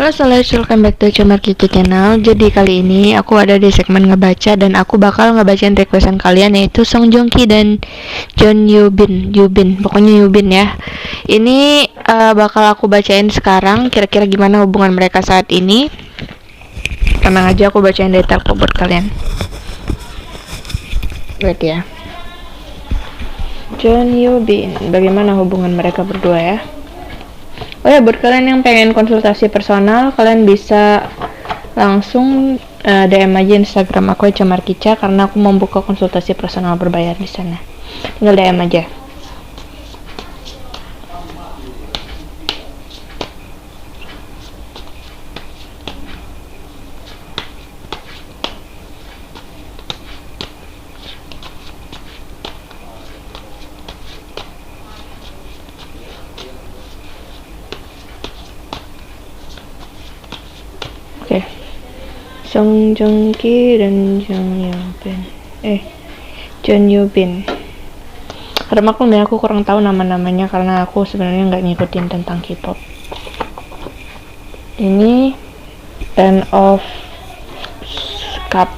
Halo Soleh, welcome back to Cemar Kiki Channel. Jadi kali ini aku ada di segmen ngebaca dan aku bakal ngebacain requestan kalian, yaitu Song Joong Ki dan John Yubin, pokoknya Yubin ya. Ini bakal aku bacain sekarang. Kira-kira gimana hubungan mereka saat ini? Tenang aja, aku bacain detail kok buat kalian. Wait ya. John Yubin, bagaimana hubungan mereka berdua ya? Oh ya, buat kalian yang pengen konsultasi personal, kalian bisa langsung DM aja Instagram aku @cemarkica, karena aku membuka konsultasi personal berbayar di sana. Tinggal DM aja. Oke. Song Joong Ki dan John Yubin. Karena aku kurang tahu nama-namanya karena aku sebenarnya nggak ngikutin tentang K-pop. Ini Ten of Cup.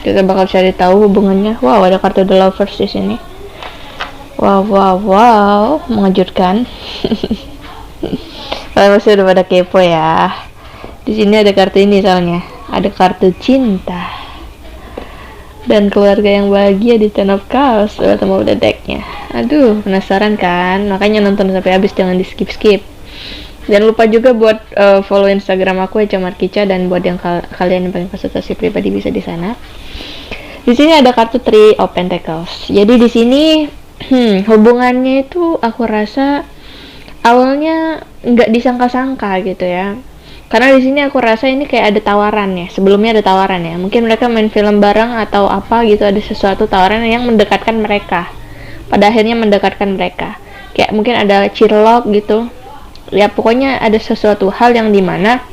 Kita bakal cari tahu hubungannya. Wow, ada kartu The Lovers di sini. Wow, mengejutkan. Kalian masih udah pada kepo ya. Di sini ada kartu ini soalnya. Ada kartu cinta dan keluarga yang bahagia di Ten of Cups. Mau udah decknya. Aduh, penasaran kan? Makanya nonton sampai habis, jangan di skip. Jangan lupa juga buat follow Instagram aku @cemarkica, dan buat yang kalian yang pengen konsultasi pribadi bisa di sana. Di sini ada kartu Three of Pentacles. Jadi di sini hubungannya itu aku rasa awalnya nggak disangka-sangka gitu ya, karena di sini aku rasa ini kayak ada tawaran ya, sebelumnya ada tawaran ya, mungkin mereka main film bareng atau apa gitu, ada sesuatu tawaran yang mendekatkan mereka, pada akhirnya mendekatkan mereka, kayak mungkin ada cheerlock gitu ya, pokoknya ada sesuatu hal yang dimana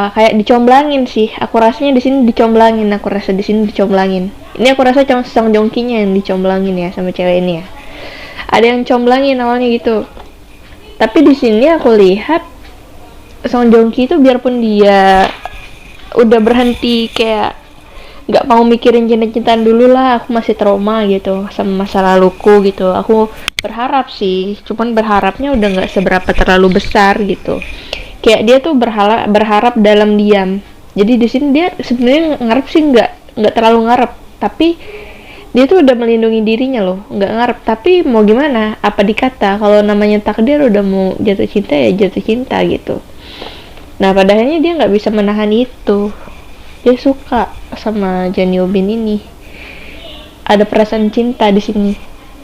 kayak dicomblangin sih, aku rasanya di sini dicomblangin, ini aku rasa Song Joong Ki-nya yang dicomblangin ya sama cewek ini ya, ada yang comblangin awalnya gitu. Tapi di sini aku lihat Song Joong Ki itu biarpun dia udah berhenti, kayak nggak mau mikirin cinta-cintaan dulu lah, aku masih trauma gitu sama masa laluku gitu. Aku berharap sih, cuman berharapnya udah nggak seberapa terlalu besar gitu. Kayak dia tuh berharap dalam diam. Jadi di sini dia sebenarnya ngarep sih nggak terlalu ngarep, tapi dia tuh udah melindungi dirinya loh, nggak ngarep. Tapi mau gimana, apa dikata, kalau namanya takdir udah mau jatuh cinta ya jatuh cinta gitu. Nah pada akhirnya dia nggak bisa menahan itu, dia suka sama John Yubin ini, ada perasaan cinta di sini,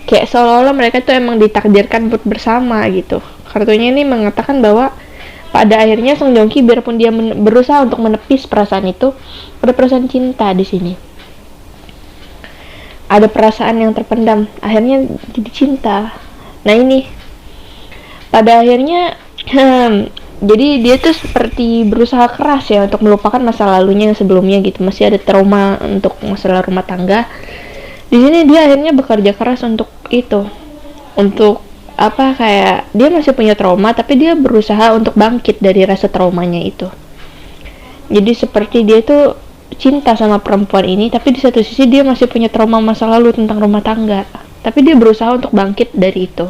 kayak seolah-olah mereka tuh emang ditakdirkan buat bersama gitu. Kartunya ini mengatakan bahwa pada akhirnya Song Joong Ki biarpun dia berusaha untuk menepis perasaan itu, ada perasaan cinta di sini. Ada perasaan yang terpendam, akhirnya jadi cinta. Nah ini pada akhirnya jadi dia tuh seperti berusaha keras ya untuk melupakan masa lalunya yang sebelumnya gitu, masih ada trauma untuk masalah rumah tangga. Di sini dia akhirnya bekerja keras untuk itu, untuk apa, kayak dia masih punya trauma tapi dia berusaha untuk bangkit dari rasa traumanya itu. Jadi seperti dia tuh cinta sama perempuan ini, tapi di satu sisi dia masih punya trauma masa lalu tentang rumah tangga, tapi dia berusaha untuk bangkit dari itu.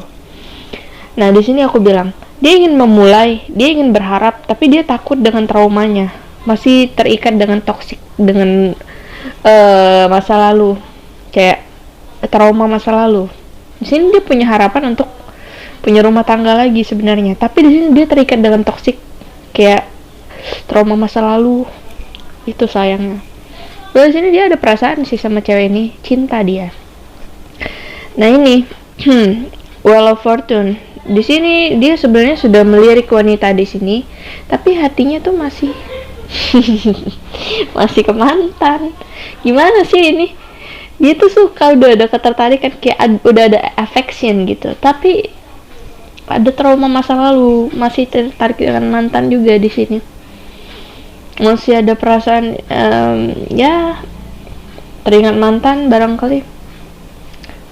Nah di sini aku bilang dia ingin memulai, dia ingin berharap, tapi dia takut dengan traumanya, masih terikat dengan toksik, dengan masa lalu, kayak trauma masa lalu. Di sini dia punya harapan untuk punya rumah tangga lagi sebenarnya, tapi di sini dia terikat dengan toksik, kayak trauma masa lalu. Itu sayangnya. Di sini dia ada perasaan sih sama cewek ini, cinta dia. Nah ini Wheel of Fortune. Di sini dia sebenarnya sudah melirik wanita di sini, tapi hatinya tuh masih masih ke mantan. Gimana sih ini? Dia tuh suka, udah ada ketertarikan, kayak udah ada affection gitu, tapi ada trauma masa lalu, masih tertarik dengan mantan juga di sini. Masih ada perasaan ya teringat mantan barangkali,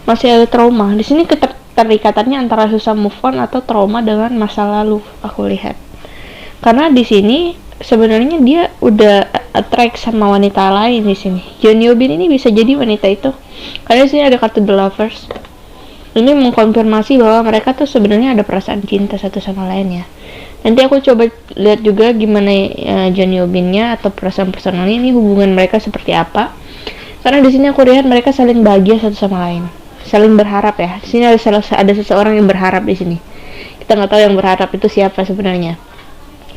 masih ada trauma di sini. keterikatannya antara susah move on atau trauma dengan masa lalu, aku lihat. Karena di sini sebenarnya dia udah attract sama wanita lain di sini. Jeon Yo Bin ini bisa jadi wanita itu. Karena di sini ada kartu The Lovers. Ini mengkonfirmasi bahwa mereka tuh sebenarnya ada perasaan cinta satu sama lain ya. Nanti aku coba lihat juga gimana Jeon Yo Bin-nya atau perasaan personalnya ini, hubungan mereka seperti apa. Karena di sini aku lihat mereka saling bahagia satu sama lain, saling berharap ya. Di sini ada seseorang yang berharap di sini. Kita nggak tahu yang berharap itu siapa sebenarnya.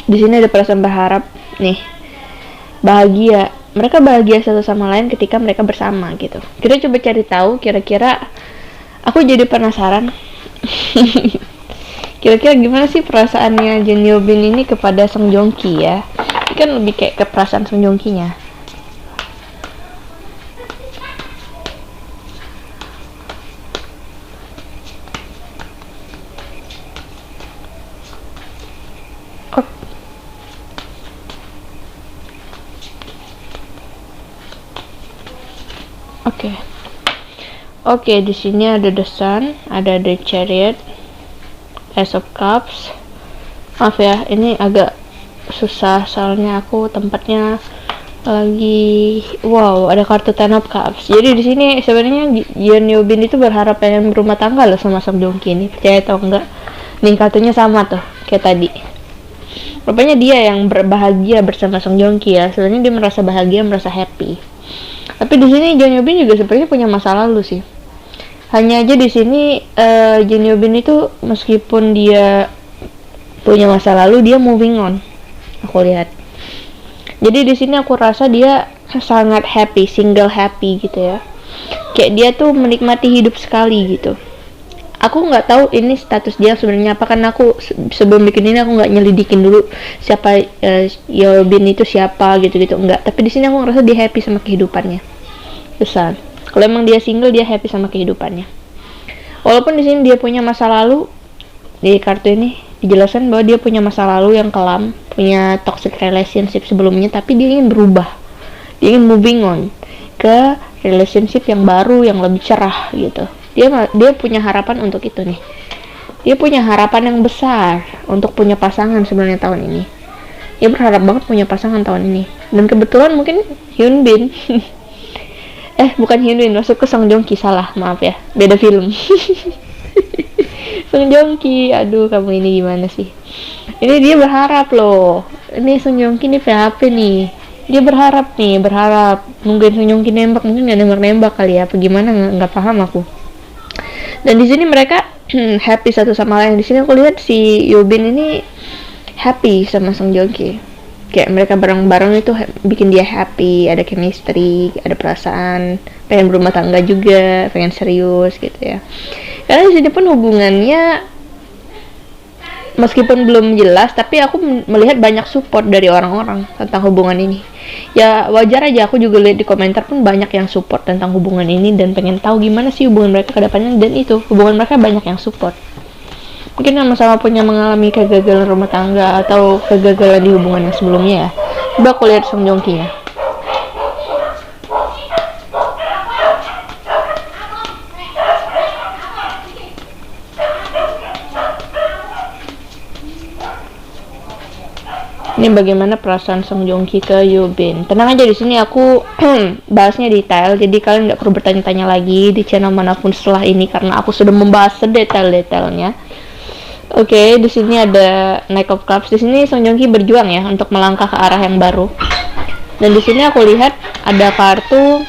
Di sini ada perasaan berharap nih, bahagia. Mereka bahagia satu sama lain ketika mereka bersama gitu. Kita coba cari tahu kira-kira. Aku jadi penasaran. Kira-kira gimana sih perasaannya Jeon Yo Bin ini kepada Song Joong Ki ya? Ini kan lebih kayak ke perasaan Song Joong Ki-nya. Oke, di sini ada The Sun, ada The Chariot, Ace of Cups. Maaf ya, ini agak susah soalnya aku tempatnya lagi. Wow, ada kartu Ten of Cups. Jadi di sini sebenarnya Jeon Yo Bin itu berharap pengen berumah tangga loh sama Song Joong Ki ini. Percaya atau enggak? Nih kartunya sama tuh kayak tadi. Rupanya dia yang berbahagia bersama Song Joong Ki ya. Sebenarnya dia merasa bahagia, merasa happy. Tapi di sini Jeon Yo Bin juga sebenarnya punya masa lalu sih. Hanya aja di sini Jeon Yo Bin itu meskipun dia punya masa lalu, dia moving on. Aku lihat. Jadi di sini aku rasa dia sangat happy, single happy gitu ya. Kayak dia tuh menikmati hidup sekali gitu. Aku nggak tahu ini status dia sebenarnya apa, karena aku sebelum bikin ini aku nggak nyelidikin dulu siapa Yo Bin itu siapa gitu-gitu, enggak. Tapi di sini aku ngerasa dia happy sama kehidupannya. Besar. Kalau emang dia single, dia happy sama kehidupannya. Walaupun di sini dia punya masa lalu, di kartu ini dijelaskan bahwa dia punya masa lalu yang kelam, punya toxic relationship sebelumnya, tapi dia ingin berubah. Dia ingin moving on ke relationship yang baru, yang lebih cerah gitu. Dia punya harapan untuk itu nih. Dia punya harapan yang besar untuk punya pasangan sebenarnya tahun ini. Dia berharap banget punya pasangan tahun ini. Dan kebetulan mungkin Hyun Bin bukan Hyun Bin, masuk ke Song Joong Ki, salah, maaf ya, beda film. Song Joong Ki, aduh kamu ini gimana sih? Ini dia berharap loh. Ini Song Joong Ki nih PHP nih. Dia berharap nungguin Song Joong Ki nembak, mungkin nggak nembak kali ya, apa gimana, nggak paham aku. Dan di sini mereka happy satu sama lain. Di sini aku lihat si Yo Bin ini happy sama Song Joong Ki. Kayak mereka bareng-bareng itu bikin dia happy, ada chemistry, ada perasaan, pengen berumah tangga juga, pengen serius gitu ya. Karena di sini pun hubungannya meskipun belum jelas, tapi aku melihat banyak support dari orang-orang tentang hubungan ini. Ya wajar aja, aku juga lihat di komentar pun banyak yang support tentang hubungan ini dan pengen tahu gimana sih hubungan mereka ke depannya, dan itu hubungan mereka banyak yang support. Mungkin sama-sama punya mengalami kegagalan rumah tangga atau kegagalan di hubungan yang sebelumnya ya. Coba aku lihat Song Joong Ki ya. Ini bagaimana perasaan Song Joong Ki ke Yo Bin. Tenang aja, di sini aku bahasnya detail, jadi kalian nggak perlu bertanya-tanya lagi di channel manapun setelah ini karena aku sudah membahas sedetail-detailnya. Oke, di sini ada Knight of Cups. Di sini Song Joong Ki berjuang ya untuk melangkah ke arah yang baru. Dan di sini aku lihat ada kartu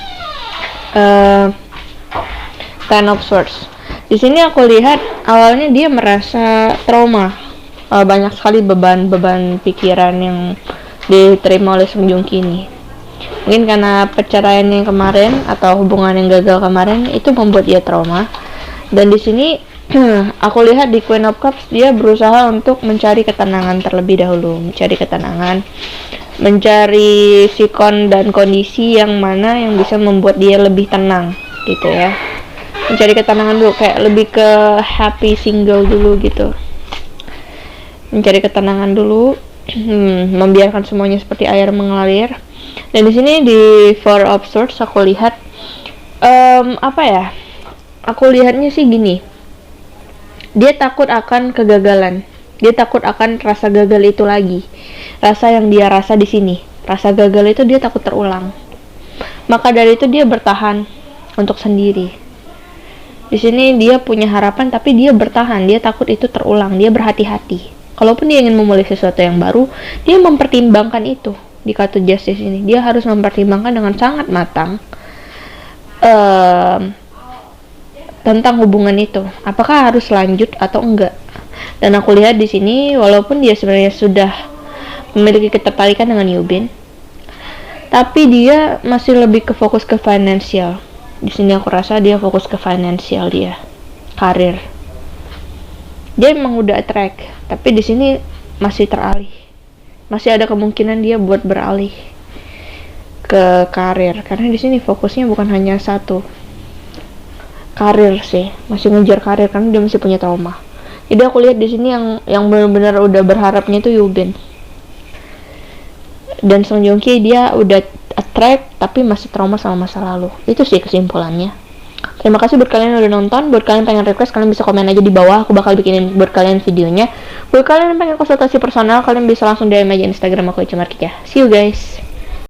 Ten of Swords. Di sini aku lihat awalnya dia merasa trauma, banyak sekali beban pikiran yang diterima oleh Song Joong Ki ini. Mungkin karena perceraian yang kemarin atau hubungan yang gagal kemarin itu membuat dia trauma. Dan di sini aku lihat di Queen of Cups dia berusaha untuk mencari ketenangan terlebih dahulu, mencari sikon dan kondisi yang mana yang bisa membuat dia lebih tenang gitu ya. Mencari ketenangan dulu, kayak lebih ke happy single dulu gitu. Mencari ketenangan dulu, membiarkan semuanya seperti air mengalir. Dan di sini di Four of Swords aku lihat apa ya? Aku lihatnya sih gini. Dia takut akan kegagalan. Dia takut akan rasa gagal itu lagi. Rasa yang dia rasa di sini. Rasa gagal itu dia takut terulang. Maka dari itu dia bertahan untuk sendiri. Di sini dia punya harapan tapi dia bertahan. Dia takut itu terulang. Dia berhati-hati. Kalaupun dia ingin memulai sesuatu yang baru, dia mempertimbangkan itu. Di kartu Justice ini, dia harus mempertimbangkan dengan sangat matang tentang hubungan itu, apakah harus lanjut atau enggak. Dan aku lihat di sini, walaupun dia sebenarnya sudah memiliki ketertarikan dengan Yubin, tapi dia masih lebih ke fokus ke finansial. Di sini aku rasa dia fokus ke finansial, dia karir. Dia emang udah attract, tapi di sini masih teralih. Masih ada kemungkinan dia buat beralih ke karir, karena di sini fokusnya bukan hanya satu karir sih, masih ngejar karir karena dia masih punya trauma. Jadi aku lihat di sini yang benar-benar udah berharapnya itu Yubin. Dan Song Joong Ki dia udah attract tapi masih trauma sama masa lalu. Itu sih kesimpulannya. Terima kasih buat kalian yang udah nonton. Buat kalian pengen request, kalian bisa komen aja di bawah. Aku bakal bikinin buat kalian videonya. Buat kalian yang pengen konsultasi personal, kalian bisa langsung DM aja Instagram aku, Ica Markika. See you guys.